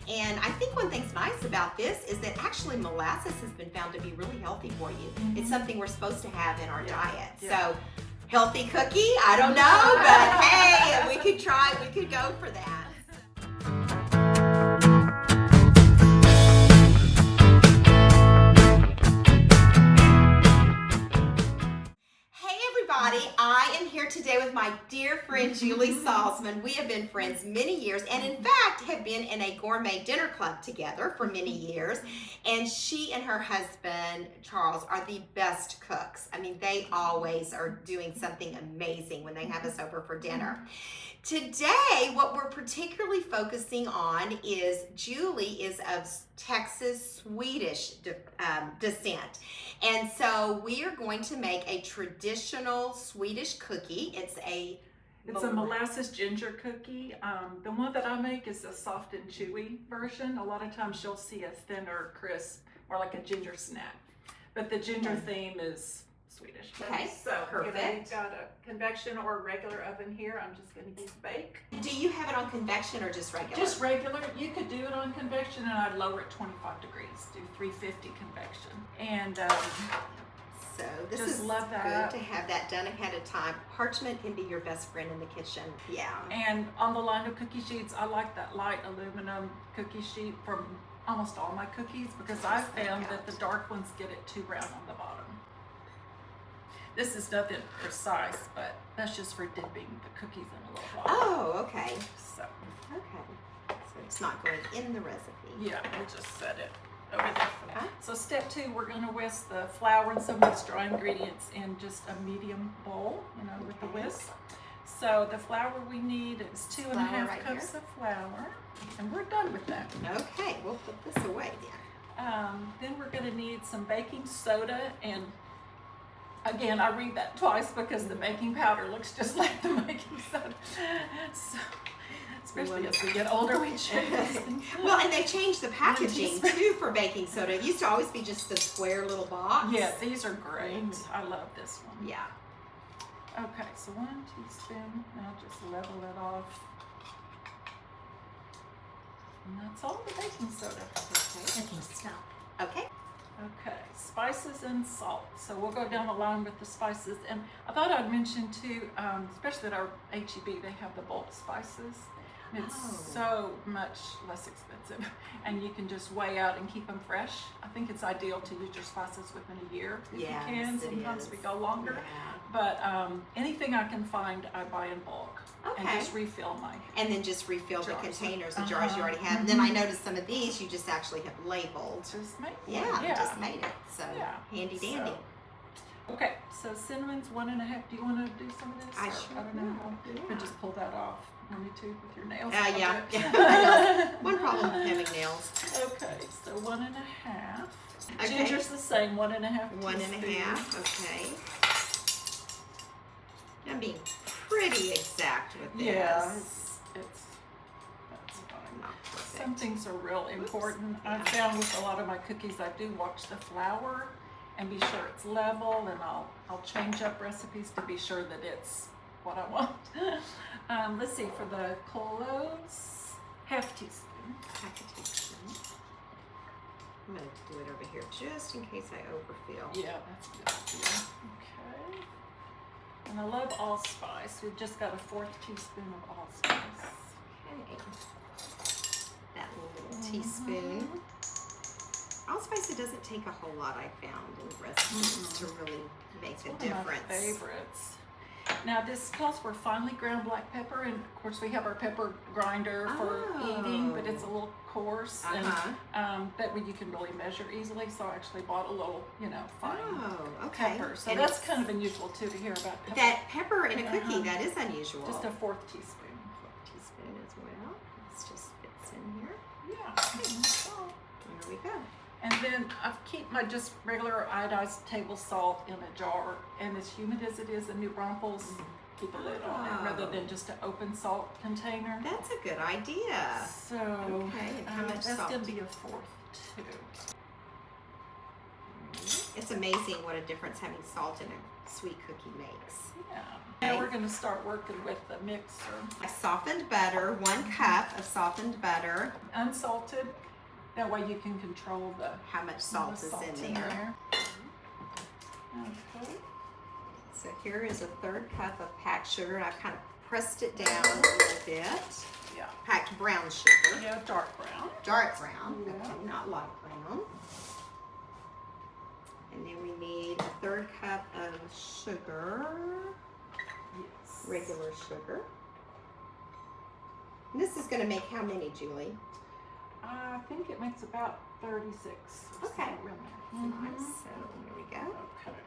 And I think one thing's nice about this is that actually molasses has been found to be really healthy for you. It's something we're supposed to have in our diet. So healthy cookie, I don't know, but hey, we could go for that. I am here today with my dear friend Julie Salsman. We have been friends many years and in fact have been in a gourmet dinner club together for many years. And she and her husband, Charles, are the best cooks. I mean, they always are doing something amazing when they have us over for dinner. Today, what we're particularly focusing on is Julie is of Texas Swedish descent. And so we are going to make a traditional Swedish cookie. It's a molasses ginger cookie. The one that I make is a soft and chewy version. A lot of times you'll see a thinner, crisp, or like a ginger snap. But the ginger theme is Swedish. Okay, so perfect. We've got a convection or a regular oven here. I'm just going to use bake. Do you have it on convection or just regular? Just regular. You could do it on convection, and I'd lower it 25 degrees. Do 350 convection. And so this just is love that. Good to have that done ahead of time. Parchment can be your best friend in the kitchen. Yeah. And on the line of cookie sheets, I like that light aluminum cookie sheet from almost all my cookies because I've found that the dark ones get it too brown on the bottom. This is nothing precise, but that's just for dipping the cookies in a little water. Oh, okay. So it's not going in the recipe. Yeah, we'll just set it over there for that. So step 2, we're going to whisk the flour and some of these dry ingredients in just a medium bowl, with the whisk. So the flour we need is 2.5 cups of flour, and we're done with that. Okay, we'll put this away then. Then we're going to need some baking soda, and again, I read that twice because the baking powder looks just like the baking soda. So, especially as we get older, we change things. Well, and they changed the packaging too for baking soda. It used to always be just the square little box. Yeah, these are great. I love this one. Yeah. Okay, so 1 teaspoon. Now just level it off. And that's all the baking soda. Okay. Cooking stuff. Okay. Okay, spices and salt. So we'll go down the line with the spices. And I thought I'd mention too, especially at our HEB, they have the bulk spices. And it's so much less expensive. And you can just weigh out and keep them fresh. I think it's ideal to use your spices within a year if you can. Sometimes we go longer. But anything I can find, I buy in bulk. Okay. And just refill my And then just refill the containers, the Uh-huh. jars you already have. And then I noticed some of these you just actually have labeled. Just make Just made it. So handy dandy. So, okay, so cinnamon's 1.5. Do you want to do some of this? I don't know. You can just pull that off. Want me to with your nails? Yeah. One problem with having nails. Okay, so 1.5. Okay. Ginger's the same, 1.5. 1.5. Okay. I'm being pretty exact with this. Yeah, that's fine. Not perfect. Some things are real important. I've found with a lot of my cookies, I do watch the flour and be sure it's level, and I'll change up recipes to be sure that it's what I want. Let's see, for the cloves, half teaspoon. Half a teaspoon. I'm going to do it over here just in case I overfill. Yeah, that's good. Okay. And I love allspice. We've just got a 1/4 teaspoon of allspice. Okay. That little teaspoon. Allspice, it doesn't take a whole lot, I found, in recipes to really make a difference. One of my favorites. Now this calls for finely ground black pepper, and of course we have our pepper grinder for eating, but it's a little coarse, and that way you can really measure easily. So I actually bought a little, fine pepper. So and that's kind of unusual too to hear about pepper. That pepper in a cookie, that is unusual. Just a 1/4 teaspoon. 1/4 teaspoon as well. This just fits in here. Yeah. There we go. And then I keep my just regular iodized table salt in a jar, and as humid as it is in New Braunfels, keep a lid on it rather than just an open salt container. That's a good idea. So how much that's salt? going to be a 1/4 too. It's amazing what a difference having salt in a sweet cookie makes. Yeah. Now we're going to start working with the mixer. I softened butter, 1 cup of softened butter. Unsalted. That way you can control how much salt is in there. Okay. So here is a 1/3 cup of packed sugar, and I've kind of pressed it down a little bit. Yeah. Packed brown sugar. Yeah, dark brown. Dark brown. Yeah. Okay, not light brown. And then we need a 1/3 cup of sugar. Yes. Regular sugar. And this is going to make how many, Julie? I think it makes about 36. Okay. Really Nice. So here we go. Okay.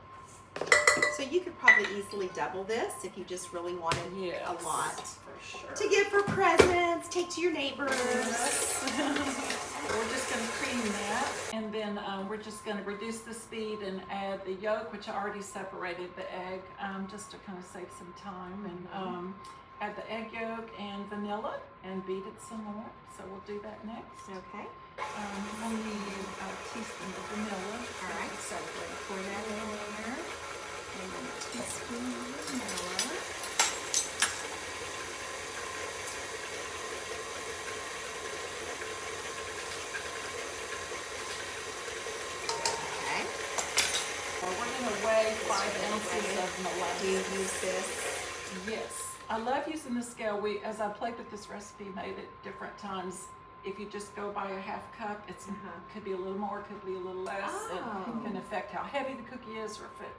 So you could probably easily double this if you just really wanted a lot for sure. to give for presents, take to your neighbors. We're just going to cream that, and then we're just going to reduce the speed and add the yolk, which I already separated the egg, just to kind of save some time, and add the egg yolk and vanilla and beat it some more. So we'll do that next. Okay. We'll need a teaspoon of vanilla. All right. So we're going to pour that in there, and then a teaspoon of vanilla. Weigh 5 ounces of molasses. Do you use this? Yes. I love using the scale. As I played with this recipe, made it different times. If you just go by a 1/2 cup, it could be a little more, could be a little less. It can affect how heavy the cookie is, or if it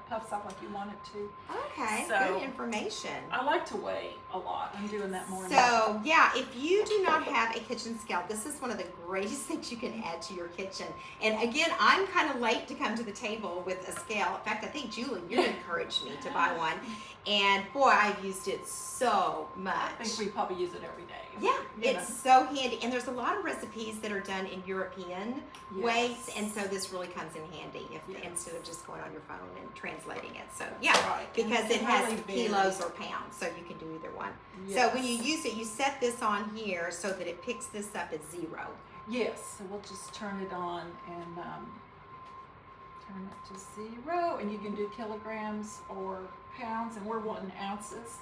puffs up like you want it to. Okay, so, good information. I like to weigh a lot. I'm doing that more. So yeah, if you do not have a kitchen scale, this is one of the greatest things you can add to your kitchen. And again, I'm kind of late to come to the table with a scale. In fact, I think Julie, you encouraged me to buy one. And boy, I've used it so much. I think we probably use it every day. Yeah, it's so handy. And there's a lot of recipes that are done in European weights, and so this really comes in handy instead of just going on your phone and translating it. So yeah, because it has kilos or pounds, so you can do either one. So when you use it, you set this on here so that it picks this up at 0. Yes, so we'll just turn it on and turn it to 0, and you can do kilograms or pounds, and we're wanting ounces.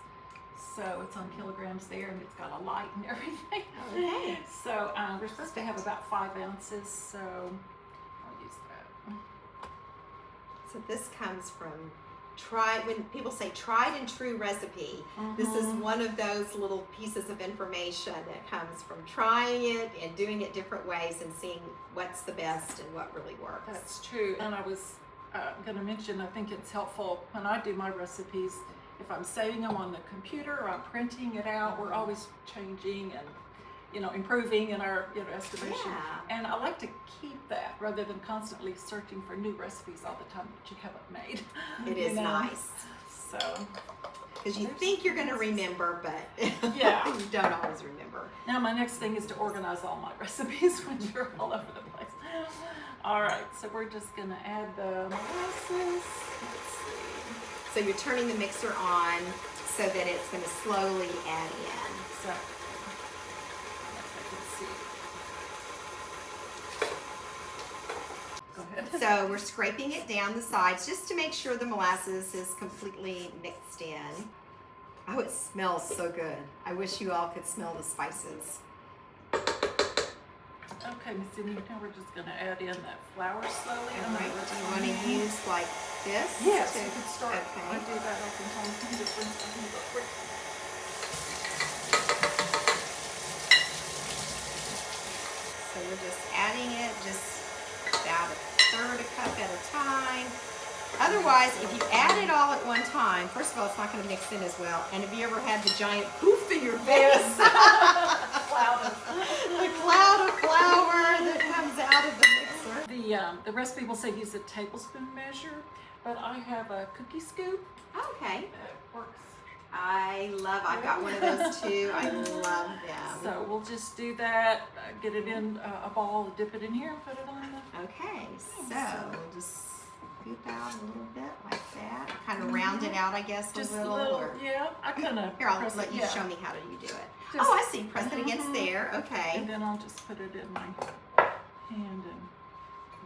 So it's on kilograms there, and it's got a light and everything. Okay. So we're supposed to have about 5 ounces, so I'll use that. So this comes from when people say tried and true recipe, this is one of those little pieces of information that comes from trying it and doing it different ways and seeing what's the best and what really works. That's true. And I was going to mention, I think it's helpful when I do my recipes, if I'm saving them on the computer or I'm printing it out, we're always changing and improving in our estimation. Yeah. And I like to keep that rather than constantly searching for new recipes all the time that you haven't made. It is nice. So, because you think you're going to remember, but you don't always remember. Now my next thing is to organize all my recipes when you're all over the place. All right, so we're just going to add the molasses. Let's see. So you're turning the mixer on so that it's going to slowly add in. So, go ahead. So we're scraping it down the sides just to make sure the molasses is completely mixed in. Oh, it smells so good. I wish you all could smell the spices. Okay, Miss Cindy, now we're just going to add in that flour slowly. All right, do you want to use like this? Yes, you can start. Okay. I do that oftentimes. Let me just rinse my hands up quick. So we're just adding it just about 1/3 cup at a time. Otherwise, if you add it all at one time, first of all, it's not going to mix in as well. And have you ever had the giant poof in your face? The cloud of flour that comes out of the mixer. The recipe will say use a tablespoon measure, but I have a cookie scoop. Okay. That works. I've got one of those too. I love them. So we'll just do that, get it in a ball, dip it in here, and put it on the... Okay, so we'll just scoop out a little bit like that. Kind of round it out, I guess, just a little. Yeah, I kind of... Here, I'll let you show me how you do it. Just, I see. Press it against there. Okay. And then I'll just put it in my hand and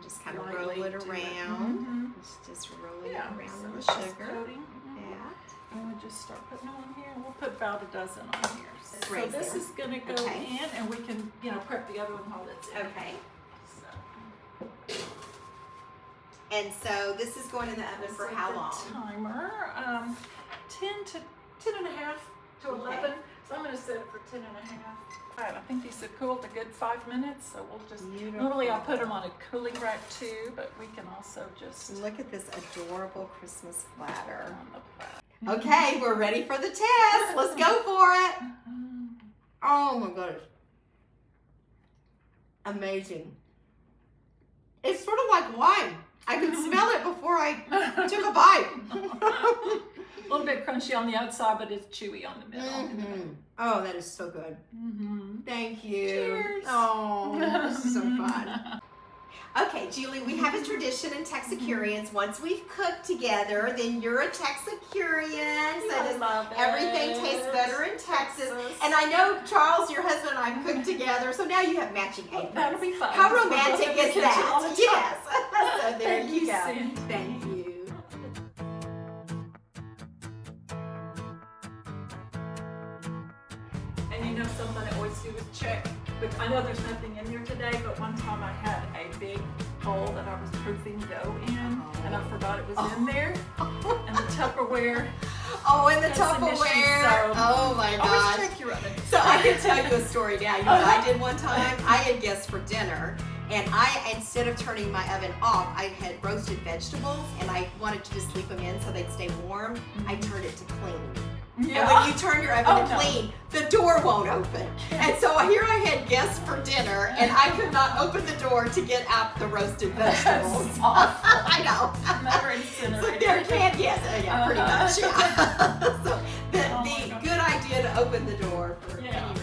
Just kind of lightly roll it do it. around. Just roll it around so in the it's just sugar. coating. Yeah. And we'll just start putting on here. We'll put about a dozen on here. So Right this there. is going to go Okay. in, and we can, prep the other one while it's in. Okay. So, And so this is going in the oven for set how the long? Timer, 10 and a half to Okay. 11. So I'm going to set it for 10 and a half. All right, I think these have cooled a good 5 minutes. So we'll just, normally I put them on a cooling rack too, but we can also just Look at this adorable Christmas platter. on the platter. Okay, we're ready for the test. Let's go for it. Oh my goodness. Amazing. It's sort of like wine. I could smell it before I took a bite. A little bit crunchy on the outside, but it's chewy on the middle. Oh, that is so good. Thank you. Cheers. Oh, this is so fun. Okay, Julie, we have a tradition in Texicureans. Once we've cooked together, then you're a Texicurean. So I love it. everything tastes better in Texas. And I know Charles, your husband, and I have cooked together, so now you have matching aprons. That'll be fun. How romantic is that? Yes. So there Thank you you, go. Cindy. Thank you. And you know something I always do is check. But I know there's nothing in there today, but one time I had a big bowl that I was proofing dough in, and I forgot it was in there. And the Tupperware. Oh, and the That's an issue, Tupperware. so Oh my always gosh. check your oven. So I can tell you a story now. You know what I did one time? I had guests for dinner, and instead of turning my oven off, I had roasted vegetables, and I wanted to just leave them in so they'd stay warm. I turned it to clean. Yeah. And when you turn your oven to no. clean, the door won't open. And so here I had guests for dinner, and I could not open the door to get out the roasted vegetables. That's awful. I know. Never So incinerated. there can, yes, yeah, pretty much, yeah. So Oh my the gosh. good idea to open the door for Yeah. any